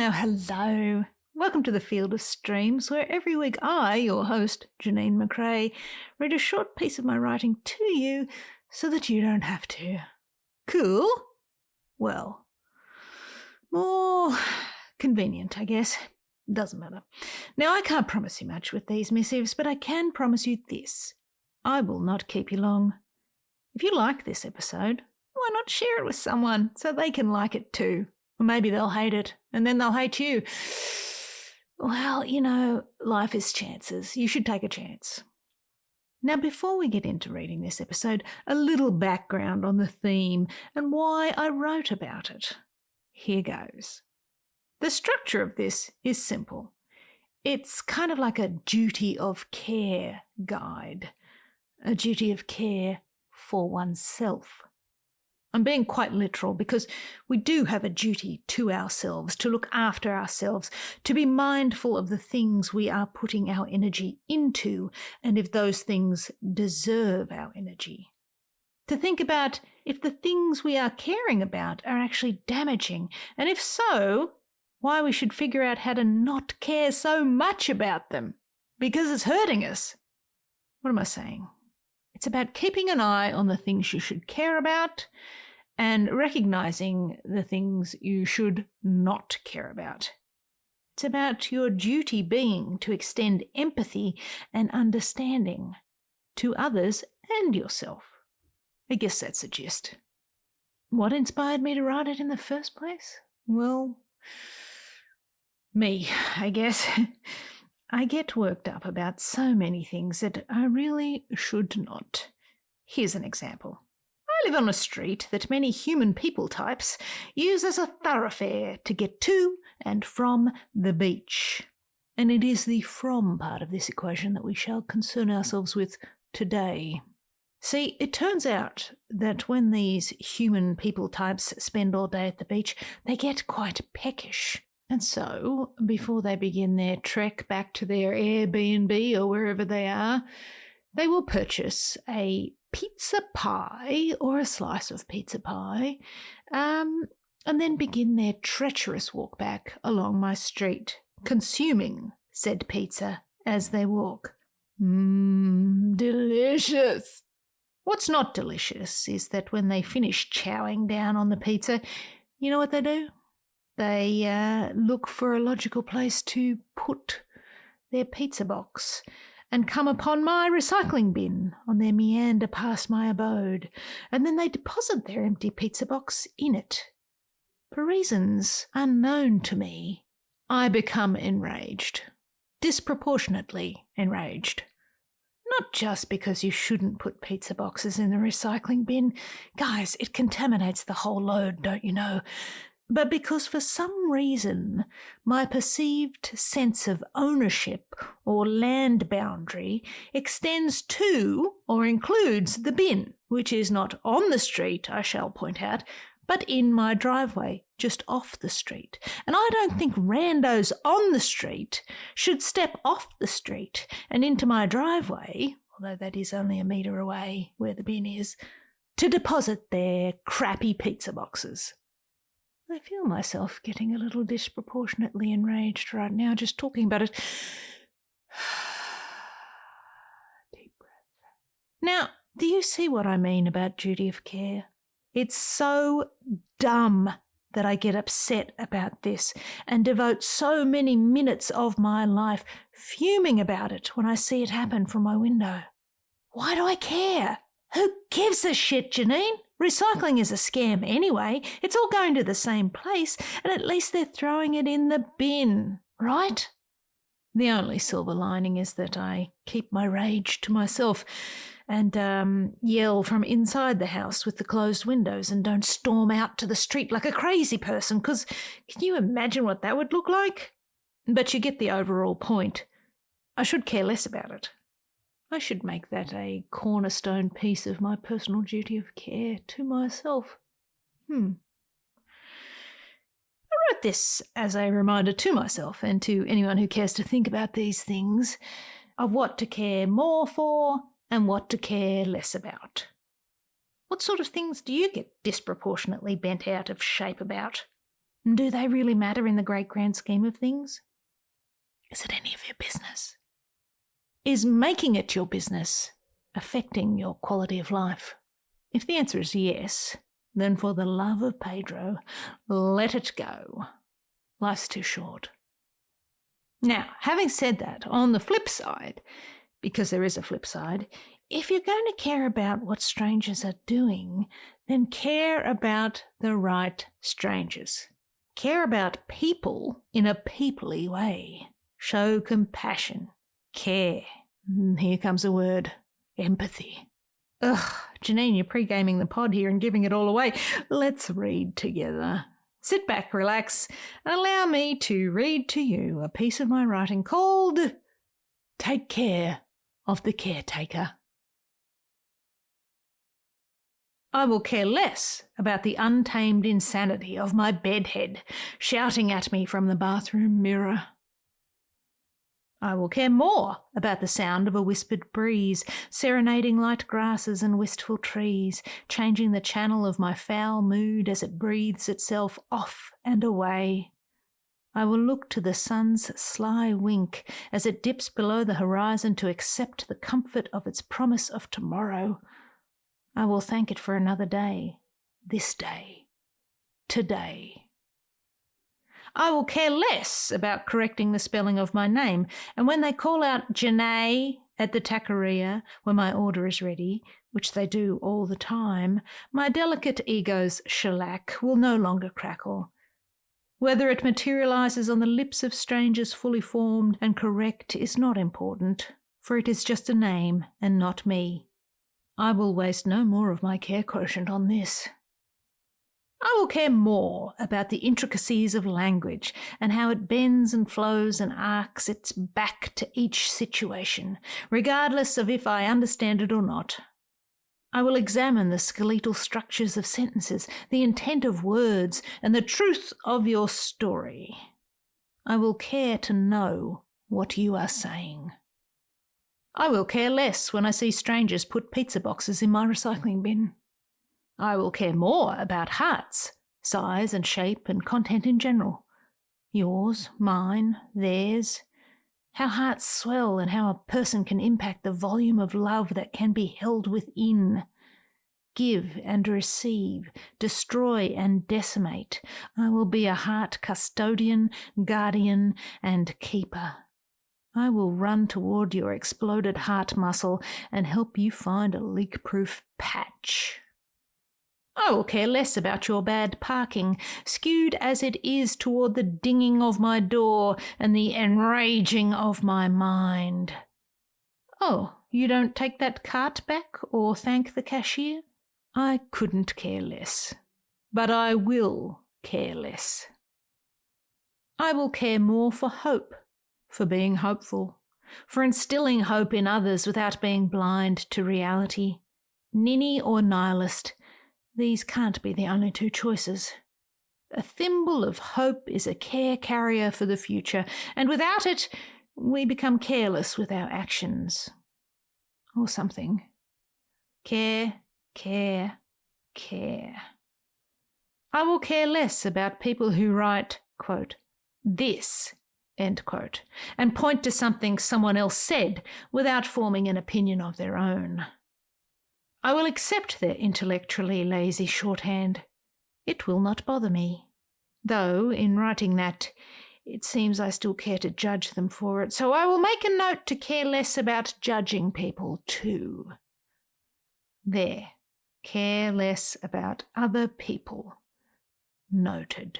now, hello. Welcome to the Field of Streams, where every week I, your host, Janeen McCrae, read a short piece of my writing to you so that you don't have to. Cool? Well, more convenient, I guess. Doesn't matter. Now, I can't promise you much with these missives, but I can promise you this. I will not keep you long. If you like this episode, why not share it with someone so they can like it too? Or maybe they'll hate it, and then they'll hate you. Well, you know, life is chances. You should take a chance. Now, before we get into reading this episode, a little background on the theme and why I wrote about it. Here goes. The structure of this is simple. It's kind of like a duty of care guide, a duty of care for oneself. I'm being quite literal because we do have a duty to ourselves, to look after ourselves, to be mindful of the things we are putting our energy into and if those things deserve our energy. To think about if the things we are caring about are actually damaging, and if so, why we should figure out how to not care so much about them, because it's hurting us. What am I saying? It's about keeping an eye on the things you should care about and recognizing the things you should not care about. It's about your duty being to extend empathy and understanding to others and yourself. I guess that's the gist. What inspired me to write it in the first place? Well, me, I guess. I get worked up about so many things that I really should not. Here's an example. I live on a street that many human people types use as a thoroughfare to get to and from the beach. And it is the from part of this equation that we shall concern ourselves with today. See, it turns out that when these human people types spend all day at the beach, they get quite peckish. And so, before they begin their trek back to their Airbnb or wherever they are, they will purchase a pizza pie or a slice of pizza pie, and then begin their treacherous walk back along my street, consuming said pizza as they walk. Delicious! What's not delicious is that when they finish chowing down on the pizza, you know what they do? They look for a logical place to put their pizza box and come upon my recycling bin on their meander past my abode, and then they deposit their empty pizza box in it. For reasons unknown to me, I become enraged, disproportionately enraged. Not just because you shouldn't put pizza boxes in the recycling bin. Guys, it contaminates the whole load, don't you know? But because for some reason my perceived sense of ownership or land boundary extends to or includes the bin, which is not on the street, I shall point out, but in my driveway, just off the street. And I don't think randos on the street should step off the street and into my driveway, although that is only a metre away where the bin is, to deposit their crappy pizza boxes. I feel myself getting a little disproportionately enraged right now just talking about it. Deep breath. Now, do you see what I mean about duty of care? It's so dumb that I get upset about this and devote so many minutes of my life fuming about it when I see it happen from my window. Why do I care? Who gives a shit, Janeen? Recycling is a scam anyway. It's all going to the same place, and at least they're throwing it in the bin, right? The only silver lining is that I keep my rage to myself and yell from inside the house with the closed windows and don't storm out to the street like a crazy person, because can you imagine what that would look like? But you get the overall point. I should care less about it. I should make that a cornerstone piece of my personal duty of care to myself. I wrote this as a reminder to myself and to anyone who cares to think about these things of what to care more for and what to care less about. What sort of things do you get disproportionately bent out of shape about? Do they really matter in the great grand scheme of things? Is it any of your business? Is making it your business affecting your quality of life? If the answer is yes, then for the love of Pedro, let it go. Life's too short. Now, having said that, on the flip side, because there is a flip side, if you're going to care about what strangers are doing, then care about the right strangers. Care about people in a peoply way. Show compassion. Care. Here comes a word. Empathy. Ugh, Janeen, you're pre-gaming the pod here and giving it all away. Let's read together. Sit back, relax, and allow me to read to you a piece of my writing called Take Care of the Caretaker. I will care less about the untamed insanity of my bedhead shouting at me from the bathroom mirror. I will care more about the sound of a whispered breeze, serenading light grasses and wistful trees, changing the channel of my foul mood as it breathes itself off and away. I will look to the sun's sly wink as it dips below the horizon to accept the comfort of its promise of tomorrow. I will thank it for another day, this day, today. I will care less about correcting the spelling of my name, and when they call out Janeen at the taqueria when my order is ready, which they do all the time, my delicate ego's shellac will no longer crackle. Whether it materialises on the lips of strangers fully formed and correct is not important, for it is just a name and not me. I will waste no more of my care quotient on this. I will care more about the intricacies of language and how it bends and flows and arcs its back to each situation, regardless of if I understand it or not. I will examine the skeletal structures of sentences, the intent of words, and the truth of your story. I will care to know what you are saying. I will care less when I see strangers put pizza boxes in my recycling bin. I will care more about hearts, size and shape and content in general. Yours, mine, theirs. How hearts swell and how a person can impact the volume of love that can be held within. Give and receive, destroy and decimate. I will be a heart custodian, guardian and keeper. I will run toward your exploded heart muscle and help you find a leak-proof patch. I will care less about your bad parking, skewed as it is toward the dinging of my door and the enraging of my mind. Oh, you don't take that cart back or thank the cashier? I couldn't care less, but I will care less. I will care more for hope, for being hopeful, for instilling hope in others without being blind to reality. Ninny or nihilist, these can't be the only two choices. A thimble of hope is a care carrier for the future, and without it, we become careless with our actions. Or something. Care, care, care. I will care less about people who write, quote, this, end quote, and point to something someone else said without forming an opinion of their own. I will accept their intellectually lazy shorthand. It will not bother me. Though, in writing that, it seems I still care to judge them for it, so I will make a note to care less about judging people too. There. Care less about other people. Noted.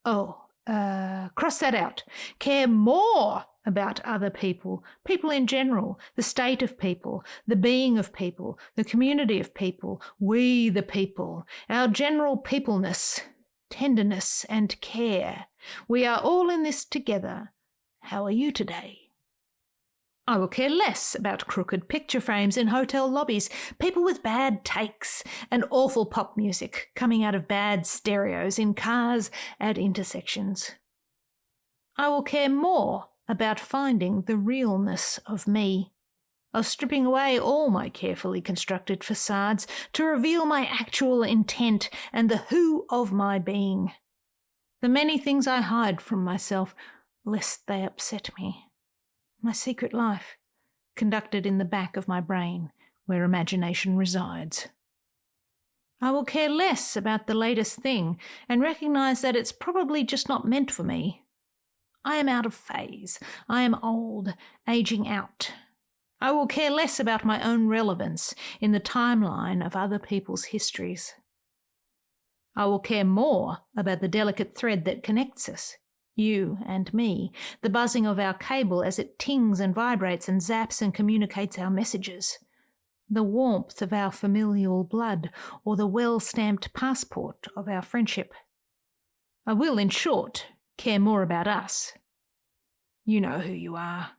Cross that out. Care more about other people, people in general, the state of people, the being of people, the community of people, we the people, our general peopleness, tenderness and care. We are all in this together. How are you today? I will care less about crooked picture frames in hotel lobbies, people with bad takes, and awful pop music coming out of bad stereos in cars at intersections. I will care more about finding the realness of me. of stripping away all my carefully constructed facades to reveal my actual intent and the who of my being. The many things I hide from myself, lest they upset me. My secret life, conducted in the back of my brain, where imagination resides. I will care less about the latest thing and recognise that it's probably just not meant for me. I am out of phase. I am old, aging out. I will care less about my own relevance in the timeline of other people's histories. I will care more about the delicate thread that connects us, you and me, the buzzing of our cable as it tings and vibrates and zaps and communicates our messages, the warmth of our familial blood or the well-stamped passport of our friendship. I will, in short, care more about us. You know who you are.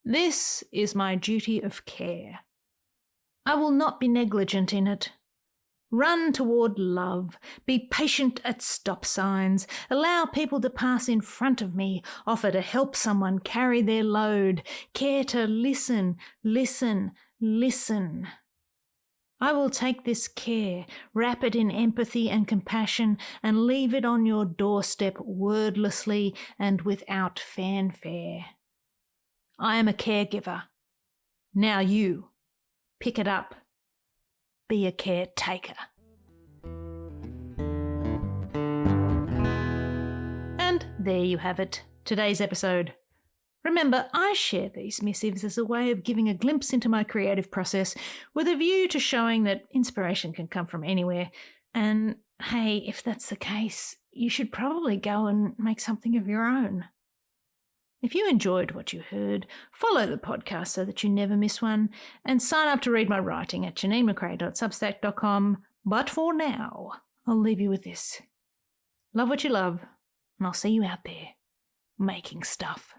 This is my duty of care. I will not be negligent in it. Run toward love, be patient at stop signs, allow people to pass in front of me, offer to help someone carry their load, care to listen. I will take this care, wrap it in empathy and compassion, and leave it on your doorstep wordlessly and without fanfare. I am a caregiver. Now you, pick it up. Be a caretaker. And there you have it, today's episode. Remember, I share these missives as a way of giving a glimpse into my creative process with a view to showing that inspiration can come from anywhere. And hey, if that's the case, you should probably go and make something of your own. If you enjoyed what you heard, follow the podcast so that you never miss one, and sign up to read my writing at janeenmccrae.substack.com. But for now, I'll leave you with this. Love what you love, and I'll see you out there making stuff.